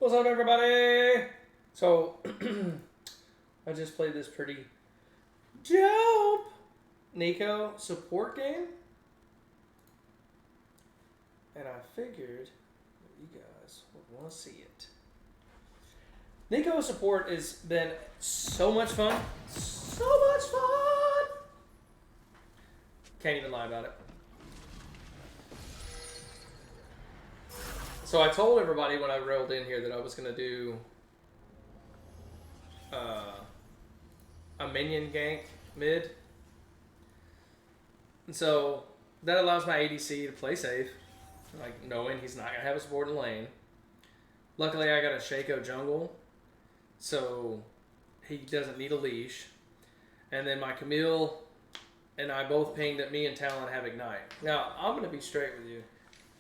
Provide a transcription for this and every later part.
What's up, everybody? So, I just played this pretty dope Neeko support game. And I figured that you guys would want to see it. Neeko support has been so much fun. So much fun! Can't even lie about it. So I told everybody when I rolled in here that I was going to do a minion gank mid. And so that allows my ADC to play safe, like knowing he's not going to have a support in lane. Luckily I got a Shaco jungle, so he doesn't need a leash. And then my Camille and I both pinged that me and Talon have Ignite. Now, I'm going to be straight with you.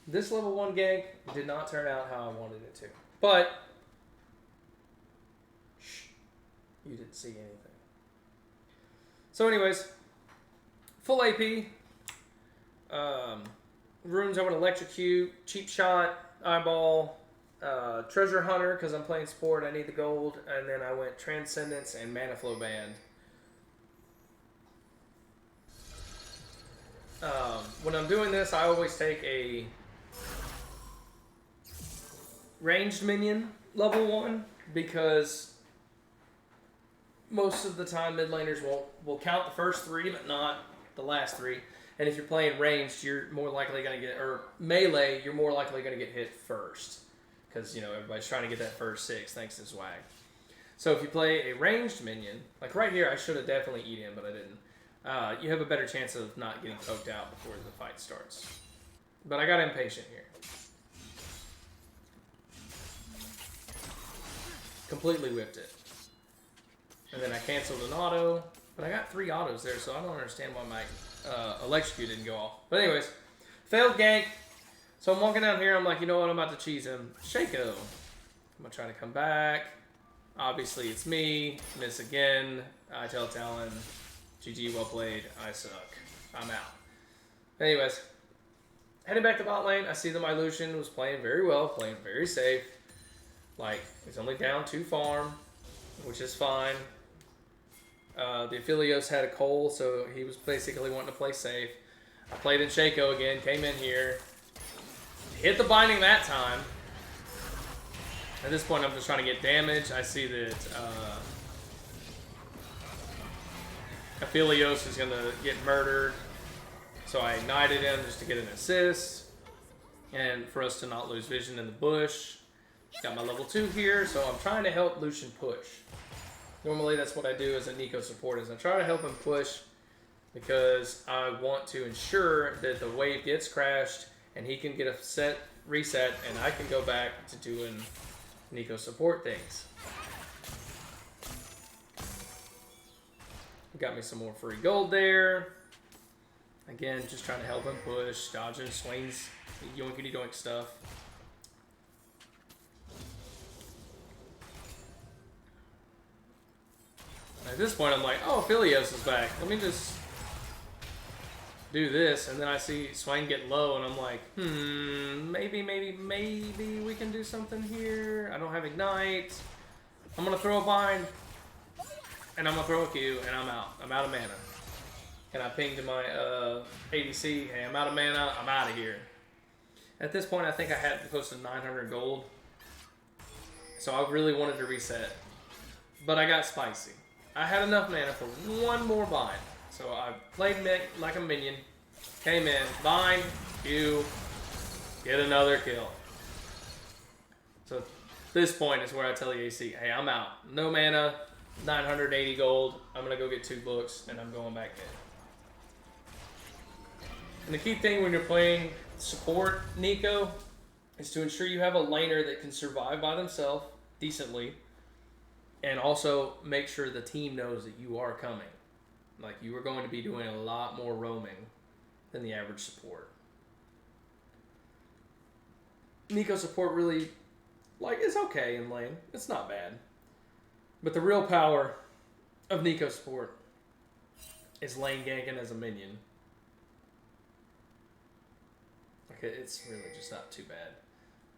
This level 1 gank did not turn out how I wanted it to. But, shh, you didn't see anything. So anyways, full AP. Runes I would electrocute, cheap shot, eyeball, treasure hunter because I'm playing sport, I need the gold, and then I went transcendence and mana flow band. When I'm doing this, I always take a ranged minion level 1 because most of the time mid laners will count the first 3 but not the last 3. And if you're playing ranged, you're more likely going to get, or melee, you're more likely going to get hit first because, you know, everybody's trying to get that first 6 thanks to swag. So if you play a ranged minion, like right here, I should have definitely eat him, but I didn't. You have a better chance of not getting poked out before the fight starts. But I got impatient here. Completely whipped it. And then I canceled an auto, but I got 3 autos there, so I don't understand why my electrocute didn't go off. But anyways, failed gank. So I'm walking down here, I'm like, you know what, I'm about to cheese him. Shaco. I'm gonna try to come back. Obviously it's me. Miss again. I tell Talon, GG, well played. I suck. I'm out. Anyways, heading back to bot lane, I see that my Lucian was playing very well, playing very safe. Like, he's only down 2 farm, which is fine. The Aphelios had a Cole, so he was basically wanting to play safe. I played in Shaco again, came in here. Hit the binding that time. At this point, I'm just trying to get damage. I see that Aphelios is going to get murdered. So I ignited him just to get an assist. And for us to not lose vision in the bush. Got my level 2 here, so I'm trying to help Lucian push. Normally that's what I do as a Neeko support, is I try to help him push because I want to ensure that the wave gets crashed and he can get a set reset and I can go back to doing Neeko support things. Got me some more free gold there. Again, just trying to help him push, dodging swings, yoinkity doink stuff. At this point, I'm like, oh, Aphelios is back. Let me just do this. And then I see Swain get low, and I'm like, maybe we can do something here. I don't have Ignite. I'm going to throw a bind. And I'm going to throw a Q, and I'm out. I'm out of mana. And I ping to my ADC, hey, I'm out of mana. I'm out of here. At this point, I think I had close to 900 gold. So I really wanted to reset. But I got spicy. I had enough mana for 1 more bind. So I played like a minion. Came in, bind, Q, get another kill. So at this point is where I tell the AC, hey, I'm out. No mana, 980 gold. I'm going to go get 2 books, and I'm going back in. And the key thing when you're playing support Neeko is to ensure you have a laner that can survive by themselves decently. And also make sure the team knows that you are coming. Like, you are going to be doing a lot more roaming than the average support. Neeko support really, like, is okay in lane. It's not bad. But the real power of Neeko support is lane ganking as a minion. Like, it's really just not too bad.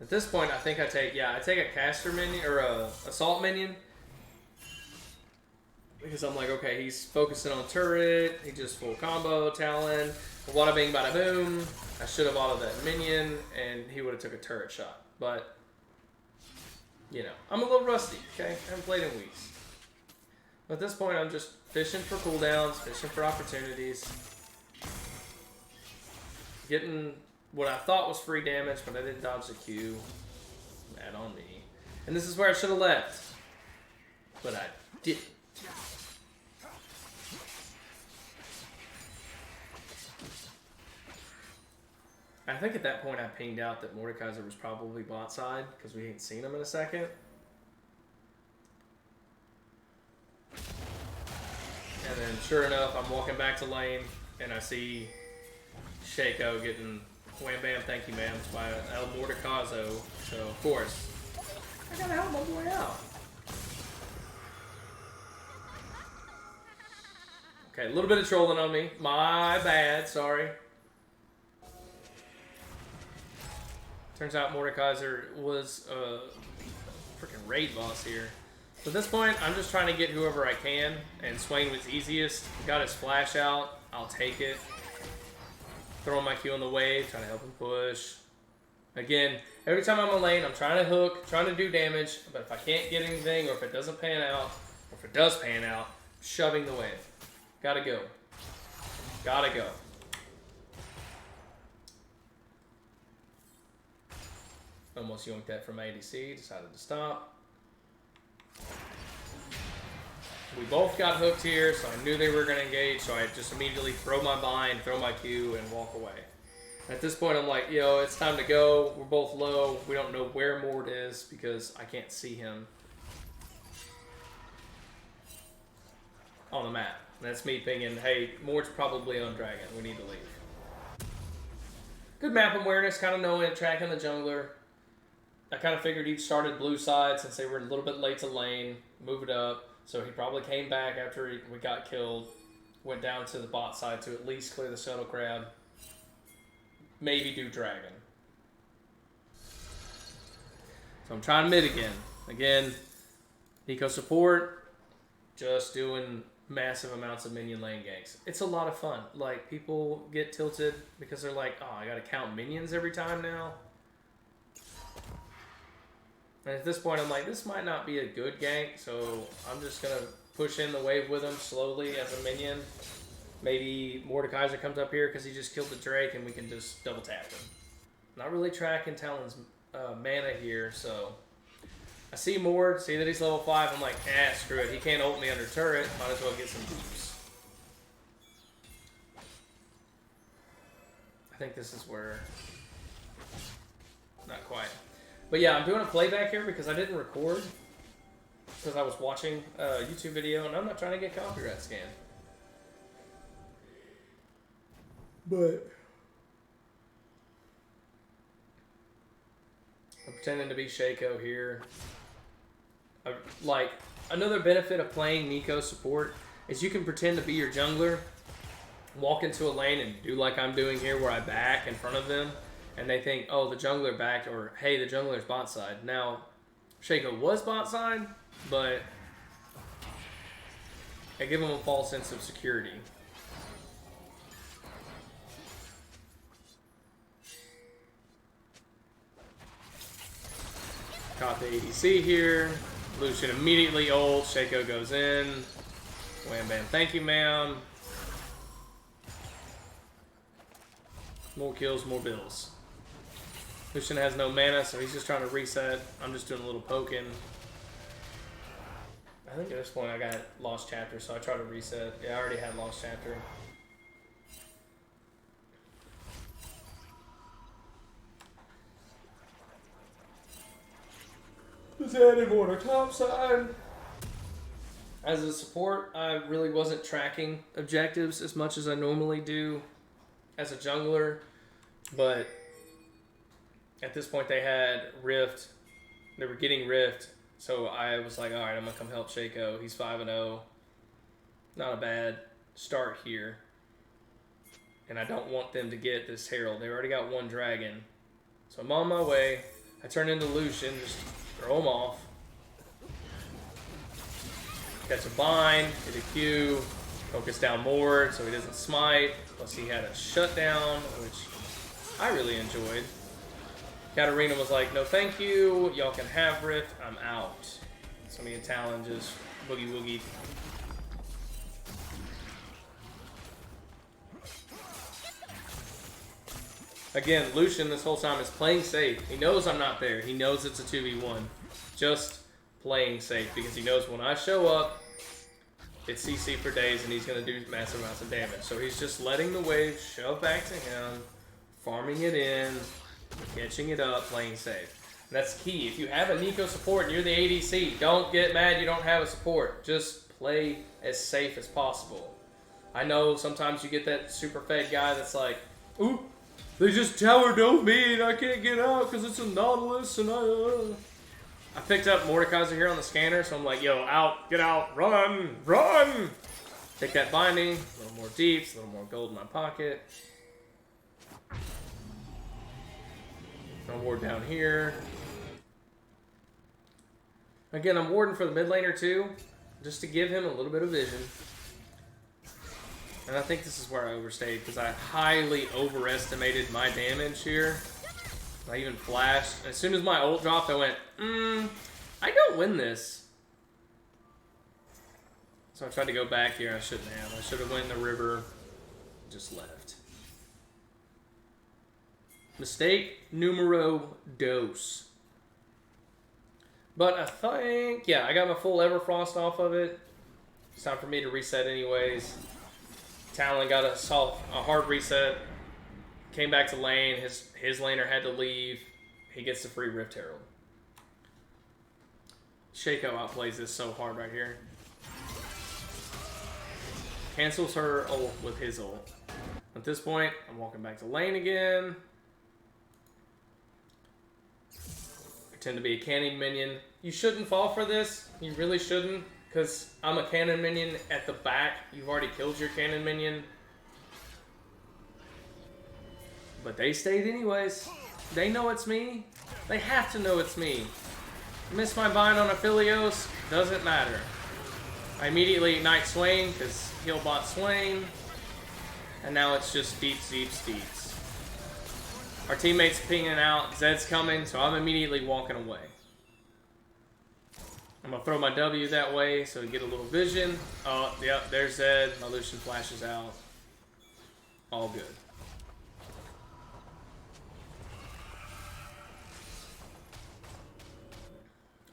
At this point, I think I take a caster minion or a assault minion because I'm like, okay, he's focusing on turret. He just full combo Talon. Wada bing, bada boom. I should have autoed that minion, and he would have took a turret shot. But you know, I'm a little rusty. Okay, I haven't played in weeks. But at this point, I'm just fishing for cooldowns, fishing for opportunities, getting what I thought was free damage, but I didn't dodge the Q. Mad on me. And this is where I should have left. But I didn't. I think at that point I pinged out that Mordekaiser was probably bot side because we ain't seen him in a second. And then sure enough, I'm walking back to lane and I see Shaco getting wham bam thank you ma'am by El Mordekaiser. So of course, I gotta help my boy out. Okay, a little bit of trolling on me. My bad, sorry. Turns out Mordekaiser was a freaking raid boss here. So at this point, I'm just trying to get whoever I can, and Swain was easiest. Got his flash out, I'll take it. Throwing my Q on the wave, trying to help him push. Again, every time I'm on lane, I'm trying to hook, trying to do damage, but if I can't get anything, or if it doesn't pan out, or if it does pan out, shoving the wave. Gotta go. Gotta go. Almost yoinked that from ADC, decided to stop. We both got hooked here, so I knew they were going to engage, so I just immediately throw my bind, throw my Q, and walk away. At this point, I'm like, yo, it's time to go. We're both low. We don't know where Mord is because I can't see him on the map. And that's me thinking, hey, Mord's probably on Dragon. We need to leave. Good map awareness, kind of knowing, tracking the jungler. I kind of figured each started blue side since they were a little bit late to lane, move it up. So he probably came back after we got killed, went down to the bot side to at least clear the shuttle crab, maybe do dragon. So I'm trying mid again. Again, Neeko support, just doing massive amounts of minion lane ganks. It's a lot of fun. Like, people get tilted because they're like, oh, I gotta count minions every time now. And at this point, I'm like, this might not be a good gank, so I'm just going to push in the wave with him slowly as a minion. Maybe Mordekaiser comes up here because he just killed the Drake and we can just double tap him. Not really tracking Talon's mana here, so I see Mord, see that he's level 5. I'm like, screw it. He can't ult me under turret. Might as well get some boosts. I think this is where... Not quite. But yeah, I'm doing a playback here because I didn't record because I was watching a YouTube video and I'm not trying to get copyright scanned. But I'm pretending to be Shaco here. Like, another benefit of playing Neeko support is you can pretend to be your jungler, walk into a lane and do like I'm doing here where I back in front of them. And they think, oh, the jungler backed, or hey, the jungler's bot side. Now, Shaco was bot side, but I give him a false sense of security. Caught the ADC here. Lucian immediately ult. Shaco goes in. Wham bam, thank you, ma'am. More kills, more bills. Lucian has no mana, so he's just trying to reset. I'm just doing a little poking. I think at this point I got Lost Chapter, so I try to reset. Yeah, I already had Lost Chapter. Just adding more to top side. As a support, I really wasn't tracking objectives as much as I normally do as a jungler, but at this point they had Rift. They were getting Rift, so I was like, alright, I'm going to come help Shaco. He's 5-0. Not a bad start here. And I don't want them to get this Herald. They already got one dragon. So I'm on my way. I turn into Lucian, just throw him off. Catch a bind, hit a Q, focus down Mord so he doesn't smite. Plus he had a shutdown, which I really enjoyed. Katarina was like, no thank you, y'all can have Rift, I'm out. So me and Talon just boogie woogie. Again, Lucian this whole time is playing safe. He knows I'm not there. He knows it's a 2v1. Just playing safe because he knows when I show up, it's CC for days and he's going to do massive amounts of damage. So he's just letting the wave shove back to him, farming it in, catching it up, playing safe. And that's key. If you have a Neeko support and you're the ADC, don't get mad you don't have a support. Just play as safe as possible. I know sometimes you get that super fed guy that's like, ooh, they just tower dove me and I can't get out because it's a Nautilus and I picked up Mordekaiser here on the scanner, so I'm like, yo, out, get out, run, run! Take that binding, a little more deeps, a little more gold in my pocket. I'll ward down here. Again, I'm warding for the mid laner too, just to give him a little bit of vision. And I think this is where I overstayed, because I highly overestimated my damage here. I even flashed. As soon as my ult dropped, I went, I don't win this. So I tried to go back here. I shouldn't have. I should have went in the river. Just left. Mistake numero dos. But I think, yeah, I got my full Everfrost off of it. It's time for me to reset anyways. Talon got a hard reset. Came back to lane. His laner had to leave. He gets the free Rift Herald. Shaco outplays this so hard right here. Cancels her ult with his ult. At this point, I'm walking back to lane again. Pretend to be a cannon minion. You shouldn't fall for this. You really shouldn't. Because I'm a cannon minion at the back. You've already killed your cannon minion. But they stayed anyways. They know it's me. They have to know it's me. Miss my bind on Aphelios. Doesn't matter. I immediately ignite Swain because he'll bot Swain. And now it's just deeps, deeps, deeps. Our teammates pinging out. Zed's coming, so I'm immediately walking away. I'm going to throw my W that way so we get a little vision. Oh, yep, there's Zed. My Lucian flashes out. All good.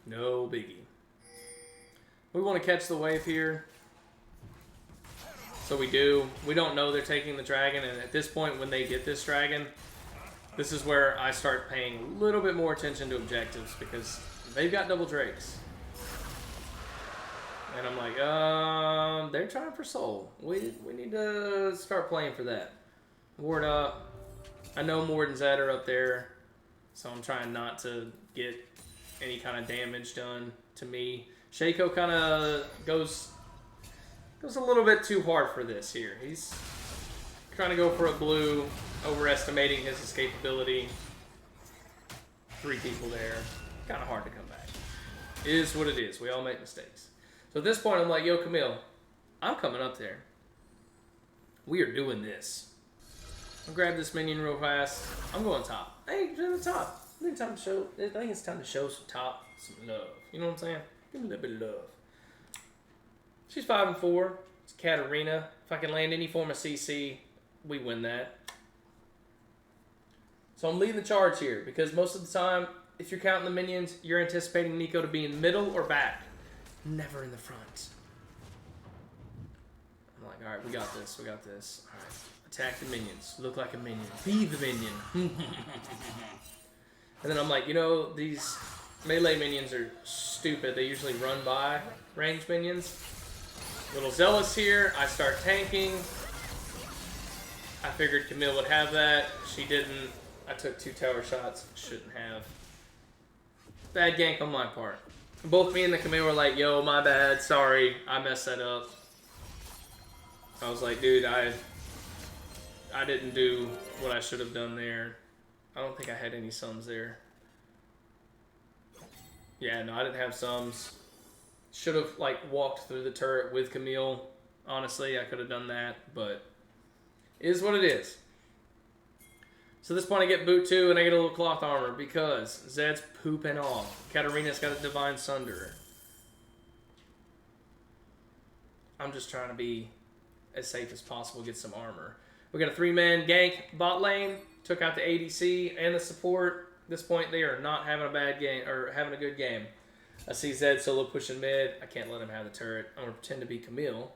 No biggie. We want to catch the wave here. So we do. We don't know they're taking the dragon, and at this point when they get this dragon, this is where I start paying a little bit more attention to objectives because they've got double drakes. And I'm like, they're trying for soul. We need to start playing for that. Ward up. I know Mord and Zed are up there, so I'm trying not to get any kind of damage done to me. Shaco kind of goes a little bit too hard for this here. He's trying to go for a blue, overestimating his escapability. 3 people there. Kind of hard to come back. It is what it is. We all make mistakes. So at this point, I'm like, yo, Camille, I'm coming up there. We are doing this. I'll grab this minion real fast. I'm going top. Hey, to the top. I think it's time to show some top, some love. You know what I'm saying? Give me a little bit of love. She's 5-4. It's Katarina. If I can land any form of CC, we win that. So I'm leading the charge here because most of the time, if you're counting the minions, you're anticipating Neeko to be in the middle or back. Never in the front. I'm like, alright, we got this, we got this. Alright, attack the minions. Look like a minion. Be the minion. And then I'm like, you know, these melee minions are stupid. They usually run by ranged minions. A little zealous here. I start tanking. I figured Camille would have that. She didn't. I took 2 tower shots. Shouldn't have. Bad gank on my part. Both me and the Camille were like, yo, my bad. Sorry. I messed that up. I was like, dude, I didn't do what I should have done there. I don't think I had any sums there. Yeah, no, I didn't have sums. Should have, like, walked through the turret with Camille. Honestly, I could have done that, but it is what it is. So at this point, I get boot 2, and I get a little cloth armor because Zed's pooping off. Katarina's got a divine sunder. I'm just trying to be as safe as possible, get some armor. We got a 3-man gank bot lane. Took out the ADC and the support. At this point, they are not having a bad game, or having a good game. I see Zed solo pushing mid. I can't let him have the turret. I'm going to pretend to be Camille.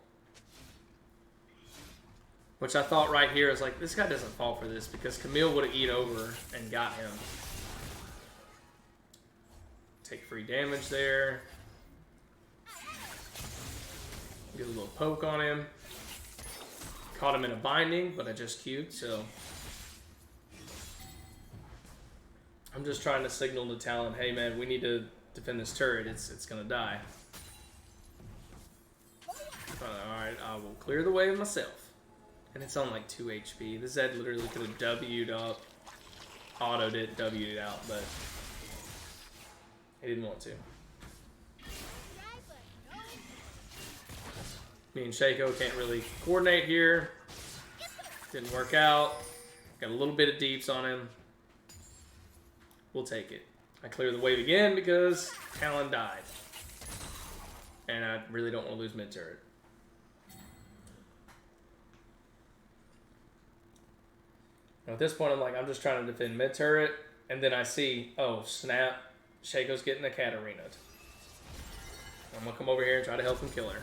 Which I thought right here is like, this guy doesn't fall for this because Camille would have eat over and got him. Take free damage there. Get a little poke on him. Caught him in a binding, but I just queued, so... I'm just trying to signal to Talon, hey man, we need to defend this turret, it's gonna die. Alright, I will clear the way myself. And it's on like 2 HP. The Zed literally could have W'd up, autoed it, W'd it out, but he didn't want to. Me and Shaco can't really coordinate here. Didn't work out. Got a little bit of deeps on him. We'll take it. I clear the wave again because Talon died. And I really don't want to lose mid-turret. At this point, I'm like, I'm just trying to defend mid-turret. And then I see, oh, snap. Shaco's getting a Katarina. I'm going to come over here and try to help him kill her.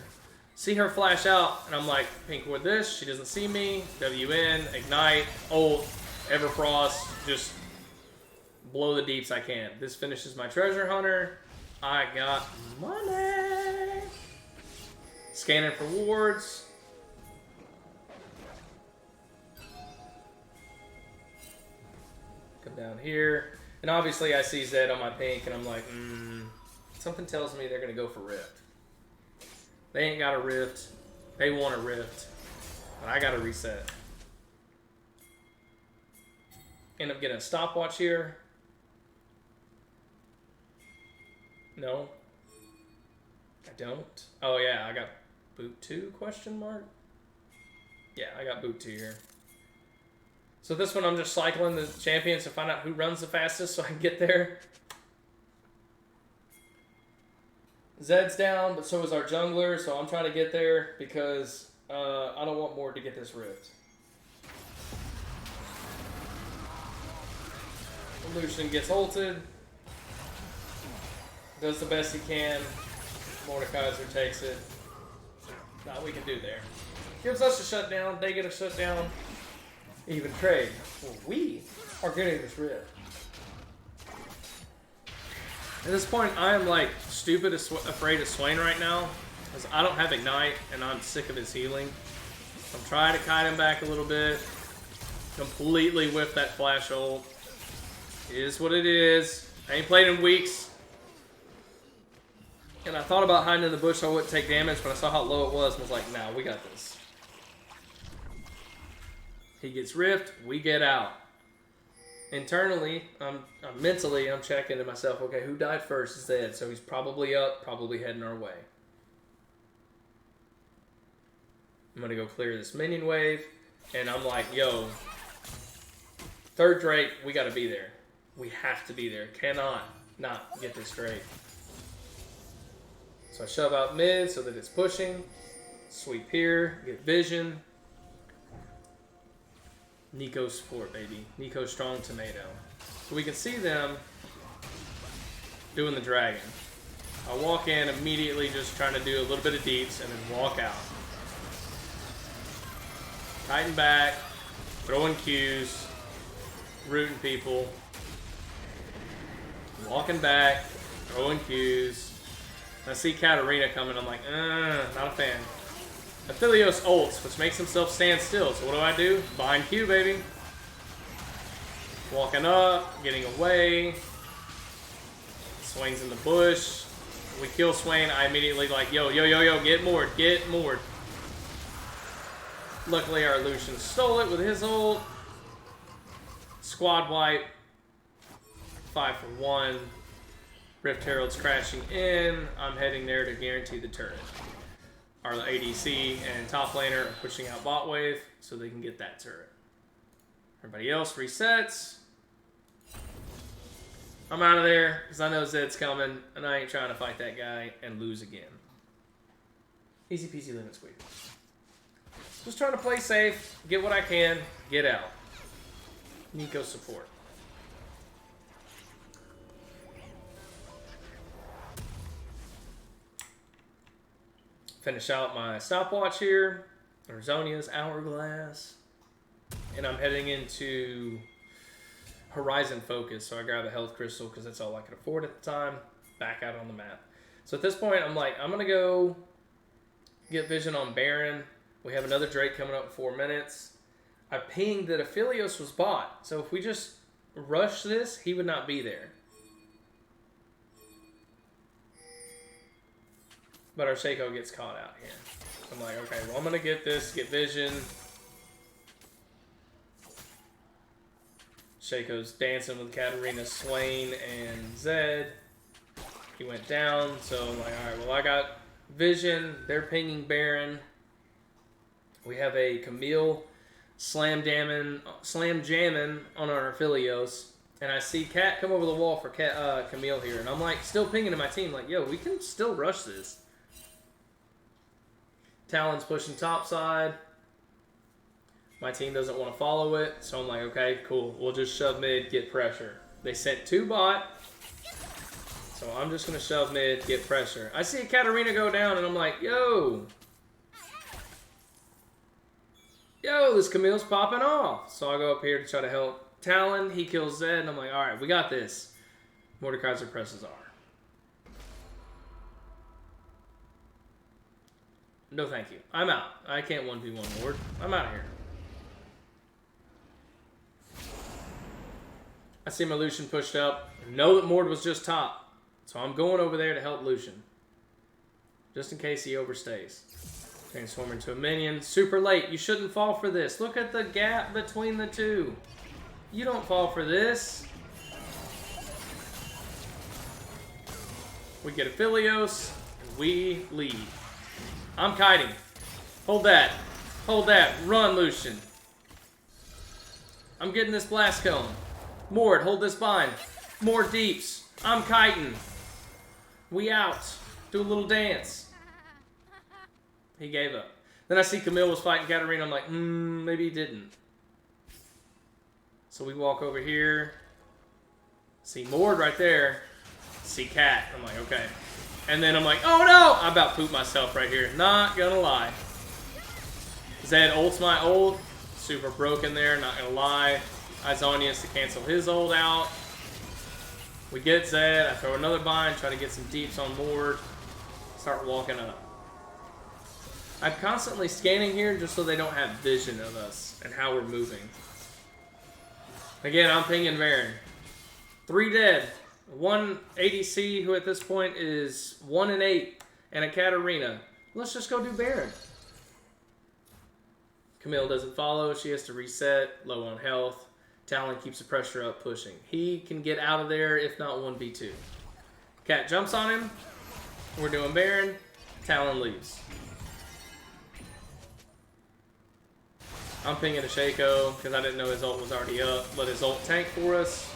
See her flash out, and I'm like, pink with this. She doesn't see me. WN, ignite, ult, Everfrost, just blow the deeps I can. This finishes my treasure hunter. I got money. Scanning for wards. Come down here. And obviously I see Zed on my pink, and I'm like, something tells me they're going to go for Rift. They ain't got a Rift. They want a Rift. But I got to reset. End up getting a stopwatch here. No. I don't. Oh yeah, I got boot 2 question mark? Yeah, I got boot 2 here. So this one I'm just cycling the champions to find out who runs the fastest so I can get there. Zed's down, but so is our jungler, so I'm trying to get there because I don't want more to get this rift. Lucian gets ulted. Does the best he can. Mordekaiser takes it. Not we can do there. Gives us a shutdown. They get a shutdown. Even trade. Well, we are getting this rift. At this point, I am like stupid afraid of Swain right now. Because I don't have Ignite and I'm sick of his healing. I'm trying to kite him back a little bit. Completely whiff that flash ult. It is what it is. I ain't played in weeks. And I thought about hiding in the bush so I wouldn't take damage, but I saw how low it was and was like, nah, we got this. He gets rift, we get out. Internally, mentally, I'm checking to myself, okay, who died first is Zed, so he's probably up, probably heading our way. I'm going to go clear this minion wave, and I'm like, yo, third Drake, we got to be there. We have to be there. Cannot not get this Drake. So I shove out mid so that it's pushing. Sweep here, get vision. Neeko support, baby. Neeko strong tomato. So we can see them doing the dragon. I walk in immediately just trying to do a little bit of deeps and then walk out. Tighten back, throwing Qs, rooting people. Walking back, throwing Qs. I see Katarina coming, I'm like, not a fan. Aphelios ults, which makes himself stand still. So what do? Behind Q, baby. Walking up, getting away. Swain's in the bush. We kill Swain, I immediately like, yo, get moored, get moored. Luckily our Lucian stole it with his ult. Squad wipe. 5 for 1. Rift Herald's crashing in. I'm heading there to guarantee the turret. Our ADC and top laner are pushing out bot wave so they can get that turret. Everybody else resets. I'm out of there because I know Zed's coming and I ain't trying to fight that guy and lose again. Easy peasy lemon squeeze. Just trying to play safe, get what I can, get out. Neeko support. Finish out my stopwatch here. Arizonia's Hourglass. And I'm heading into Horizon Focus. So I grab a health crystal because that's all I could afford at the time. Back out on the map. So at this point, I'm like, I'm going to go get vision on Baron. We have another Drake coming up in 4 minutes. I pinged that Aphelios was bot. So if we just rush this, he would not be there. But our Shaco gets caught out here. I'm like, okay, well, I'm going to get this, get vision. Shaco's dancing with Katarina, Swain, and Zed. He went down, so I'm like, alright, well, I got vision. They're pinging Baron. We have a Camille slam jamming on our Aphelios. And I see Cat come over the wall for Camille here. And I'm like, still pinging to my team, like, yo, we can still rush this. Talon's pushing top side. My team doesn't want to follow it. So I'm like, okay, cool. We'll just shove mid, get pressure. They sent 2 bot. So I'm just going to shove mid, get pressure. I see Katarina go down, and I'm like, yo. Yo, this Camille's popping off. So I go up here to try to help Talon. He kills Zed, and I'm like, all right, we got this. Mordekaiser presses R. No, thank you. I'm out. I can't 1v1 Mord. I'm out of here. I see my Lucian pushed up. I know that Mord was just top. So I'm going over there to help Lucian. Just in case he overstays. Transform into a minion. Super late. You shouldn't fall for this. Look at the gap between the two. You don't fall for this. We get Aphelios, and we lead. I'm kiting. Hold that. Hold that. Run, Lucian. I'm getting this blast cone. Mord, hold this bind. More deeps. I'm kiting. We out. Do a little dance. He gave up. Then I see Camille was fighting Katarina. I'm like, maybe he didn't. So we walk over here. See Mord right there. See Cat. I'm like, okay. And then I'm like, oh no! I about pooped myself right here. Not gonna lie. Zed ults my ult. Super broken there, not gonna lie. Izonius to cancel his ult out. We get Zed. I throw another bind, try to get some deeps on Mord. Start walking up. I'm constantly scanning here just so they don't have vision of us and how we're moving. Again, I'm pinging Baron. 3 dead. 1 ADC who at this point is 1-8 and a Katarina. Let's just go do Baron. Camille doesn't follow. She has to reset. Low on health. Talon keeps the pressure up, pushing. He can get out of there if not 1v2. Cat jumps on him. We're doing Baron. Talon leaves. I'm pinging a Shaco because I didn't know his ult was already up. Let his ult tank for us.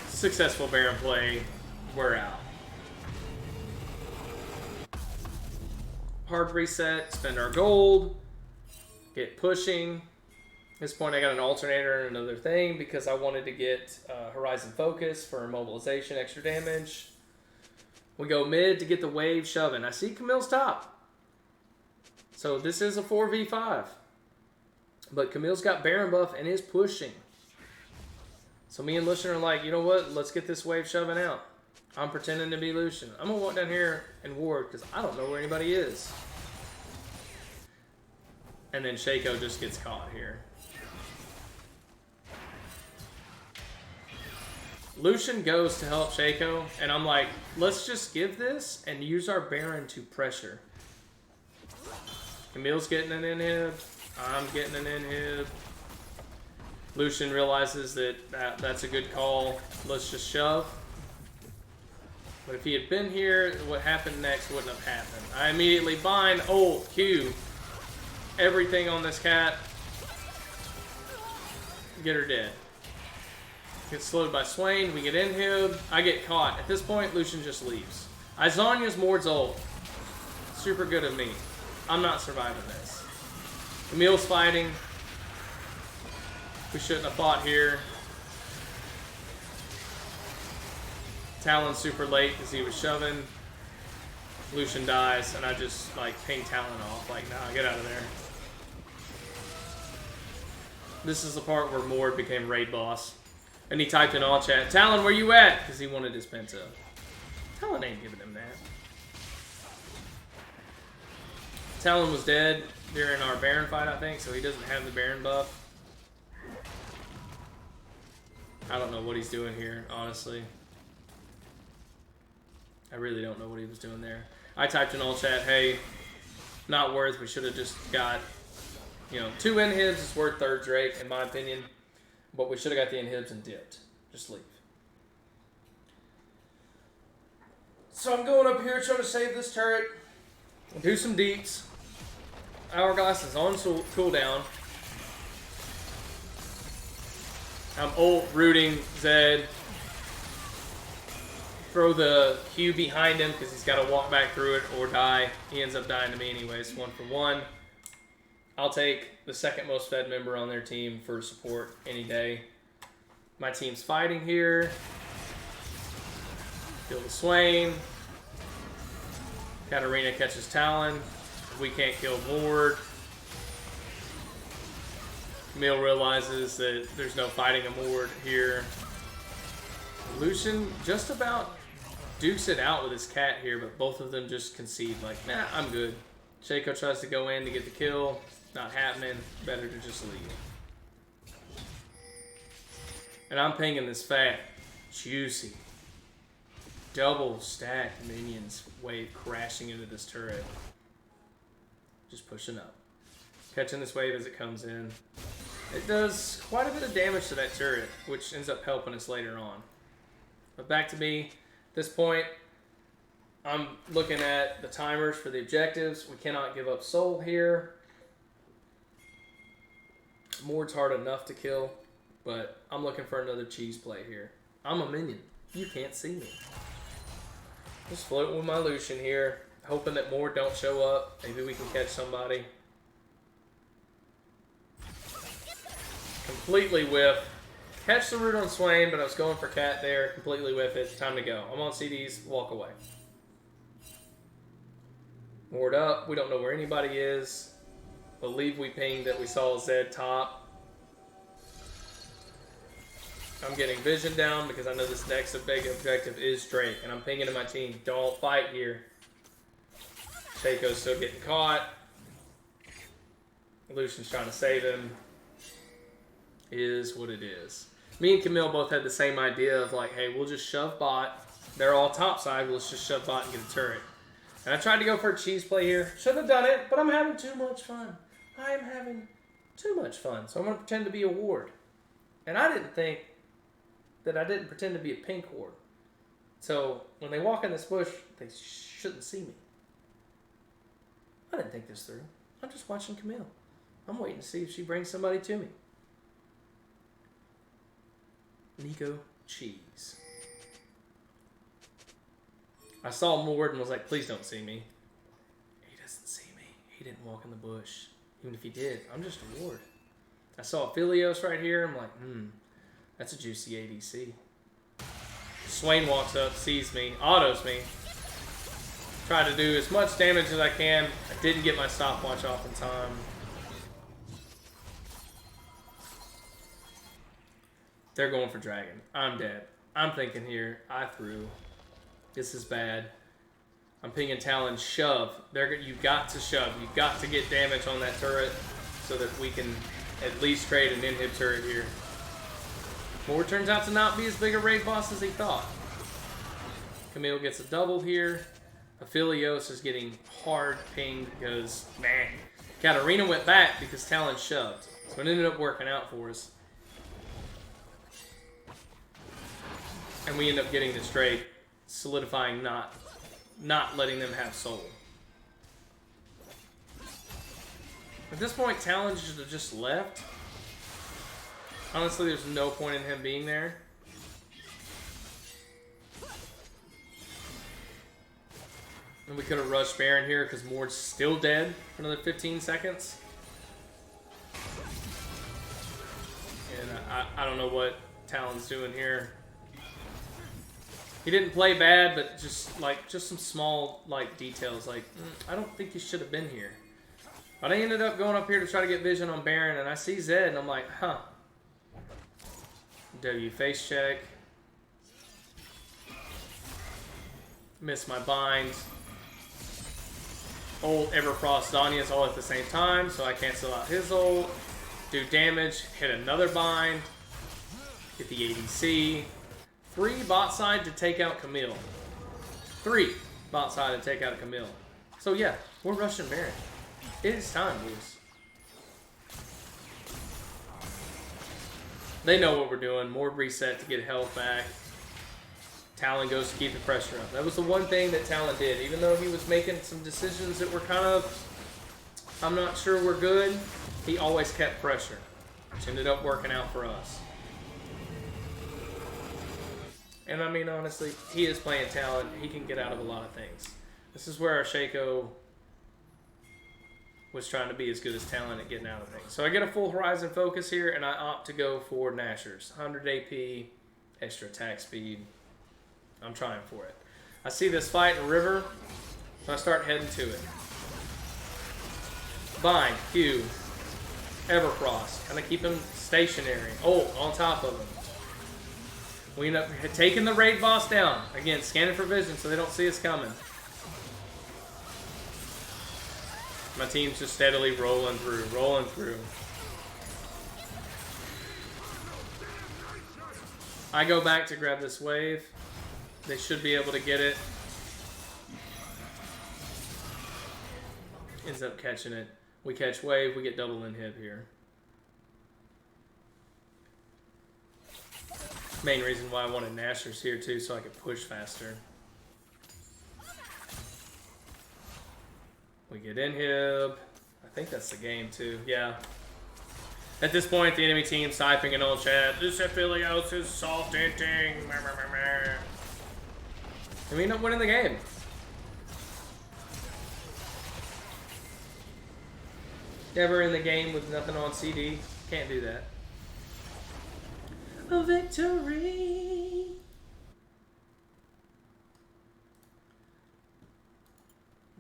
Successful Baron play. We're out. Hard reset. Spend our gold. Get pushing. At this point I got an alternator and another thing because I wanted to get Horizon Focus for immobilization, extra damage. We go mid to get the wave shoving. I see Camille's top. So this is a 4v5. But Camille's got Baron buff and is pushing. So me and Lucian are like, you know what? Let's get this wave shoving out. I'm pretending to be Lucian. I'm going to walk down here and ward because I don't know where anybody is. And then Shaco just gets caught here. Lucian goes to help Shaco, and I'm like, let's just give this and use our Baron to pressure. Camille's getting an inhib. I'm getting an inhib. Lucian realizes that's a good call. Let's just shove. But if he had been here, what happened next wouldn't have happened. I immediately bind, ult, Q, everything on this cat. Get her dead. Gets slowed by Swain. We get inhib. I get caught. At this point, Lucian just leaves. I Zonya's Mord's ult. Super good of me. I'm not surviving this. Camille's fighting. We shouldn't have fought here. Talon's super late because he was shoving. Lucian dies, and I just like ping Talon off. Like, nah, get out of there. This is the part where Mord became raid boss. And he typed in all chat, Talon, where you at? Because he wanted his penta. Talon ain't giving him that. Talon was dead during our Baron fight, I think, so he doesn't have the Baron buff. I don't know what he's doing here, honestly. I really don't know what he was doing there. I typed in all chat, hey, not worth, we should have just got, you know, 2 inhibs is worth third Drake, in my opinion. But we should have got the inhibs and dipped. Just leave. So I'm going up here trying to save this turret. Do some deeps. Hourglass is on cooldown. I'm ult rooting Zed. Throw the Q behind him because he's got to walk back through it or die. He ends up dying to me anyways. 1 for 1. I'll take the second most fed member on their team for support any day. My team's fighting here. Kill the Swain. Katarina catches Talon. We can't kill Mord. Camille realizes that there's no fighting a Mord here. Lucian just about dukes it out with his cat here, but both of them just concede like, nah, I'm good. Shaco tries to go in to get the kill. Not happening. Better to just leave. And I'm pinging this fat, juicy, double stack minions wave crashing into this turret. Just pushing up. Catching this wave as it comes in. It does quite a bit of damage to that turret, which ends up helping us later on. But back to me. At this point, I'm looking at the timers for the objectives. We cannot give up soul here. Mord's hard enough to kill, but I'm looking for another cheese play here. I'm a minion. You can't see me. Just floating with my Lucian here, hoping that Mord don't show up. Maybe we can catch somebody. Completely whiff. Catch the root on Swain, but I was going for Cat there. Completely whiff it. Time to go. I'm on CDs. Walk away. Mord up. We don't know where anybody is. Believe we pinged that we saw Zed top. I'm getting vision down because I know this next big objective is Drake, and I'm pinging to my team. Don't fight here. Shaco's still getting caught. Lucian's trying to save him. Is what it is. Me and Camille both had the same idea of like, hey, we'll just shove bot. They're all topside. Let's just shove bot and get a turret. And I tried to go for a cheese play here. Shouldn't have done it, but I'm having too much fun. I am having too much fun. So I'm going to pretend to be a ward. And I didn't think that I didn't pretend to be a pink ward. So when they walk in this bush, they shouldn't see me. I didn't think this through. I'm just watching Camille. I'm waiting to see if she brings somebody to me. Neeko cheese. I saw Mord and was like, please don't see me. He doesn't see me. He didn't walk in the bush. Even if he did, I'm just a ward. I saw Philios right here. I'm like, that's a juicy ADC. Swain walks up, sees me, autos me. Try to do as much damage as I can. I didn't get my stopwatch off in time. They're going for dragon. I'm dead. I'm thinking here, I threw. This is bad. I'm pinging Talon, shove. You've got to shove. You've got to get damage on that turret so that we can at least trade an inhib turret here. Mord turns out to not be as big a raid boss as he thought. Camille gets a double here. Aphelios is getting hard pinged because, man, Katarina went back because Talon shoved. So it ended up working out for us. And we end up getting this trade, solidifying not letting them have soul. At this point, Talon should have just left. Honestly, there's no point in him being there. And we could have rushed Baron here because Mord's still dead for another 15 seconds. And I don't know what Talon's doing here. He didn't play bad, but just some small details. I don't think you should have been here. But I ended up going up here to try to get vision on Baron, and I see Zed, and I'm like, huh. W face check. Miss my bind. Ult Everfrost Zanya's all at the same time, so I cancel out his ult. Do damage, hit another bind. Get the ADC. 3 bot side to take out Camille. 3 bot side to take out a Camille. So yeah, we're rushing Baron. It is time, boys. They know what we're doing. More reset to get health back. Talon goes to keep the pressure up. That was the one thing that Talon did. Even though he was making some decisions that were kind of, I'm not sure were good, he always kept pressure, which ended up working out for us. And I mean, honestly, he is playing Talon. He can get out of a lot of things. This is where our Shaco was trying to be as good as Talon at getting out of things. So I get a full Horizon focus here, and I opt to go for Nashers. 100 AP, extra attack speed. I'm trying for it. I see this fight in River, so I start heading to it. Bind, Q, Everfrost. Kind of keep him stationary. Oh, on top of him. We end up taking the raid boss down. Again, scanning for vision so they don't see us coming. My team's just steadily rolling through, rolling through. I go back to grab this wave. They should be able to get it. Ends up catching it. We catch wave, we get double inhib here. Main reason why I wanted Nashers here too, so I could push faster. We get inhib. I think that's the game too. Yeah. At this point, the enemy team's typing in old chat, "This Aphelios is soft inting." And we end up winning the game. Never in the game with nothing on CD. Can't do that. A victory.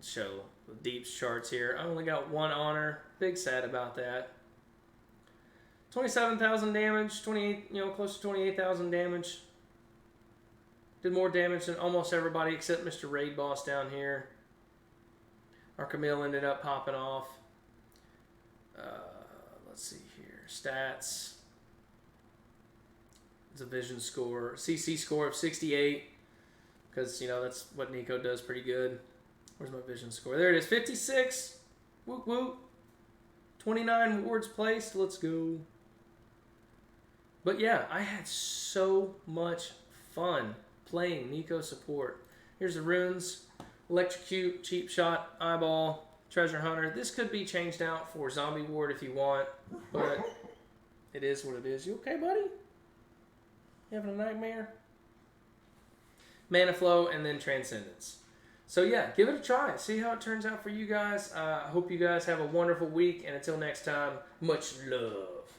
Show the deeps charts here. I only got 1 honor. Big sad about that. 27,000 damage, 28, close to 28,000 damage. Did more damage than almost everybody except Mr. Raid Boss down here. Our Camille ended up popping off. Let's see here. Stats. It's a vision score. CC score of 68. Because, that's what Neeko does pretty good. Where's my vision score? There it is. 56. Whoop, whoop. 29 wards placed. Let's go. But yeah, I had so much fun playing Neeko support. Here's the runes. Electrocute, Cheap Shot, Eyeball, Treasure Hunter. This could be changed out for Zombie Ward if you want. But it is what it is. You okay, buddy? You having a nightmare? Mana Flow and then Transcendence. So yeah, give it a try. See how it turns out for you guys. I hope you guys have a wonderful week. And until next time, much love.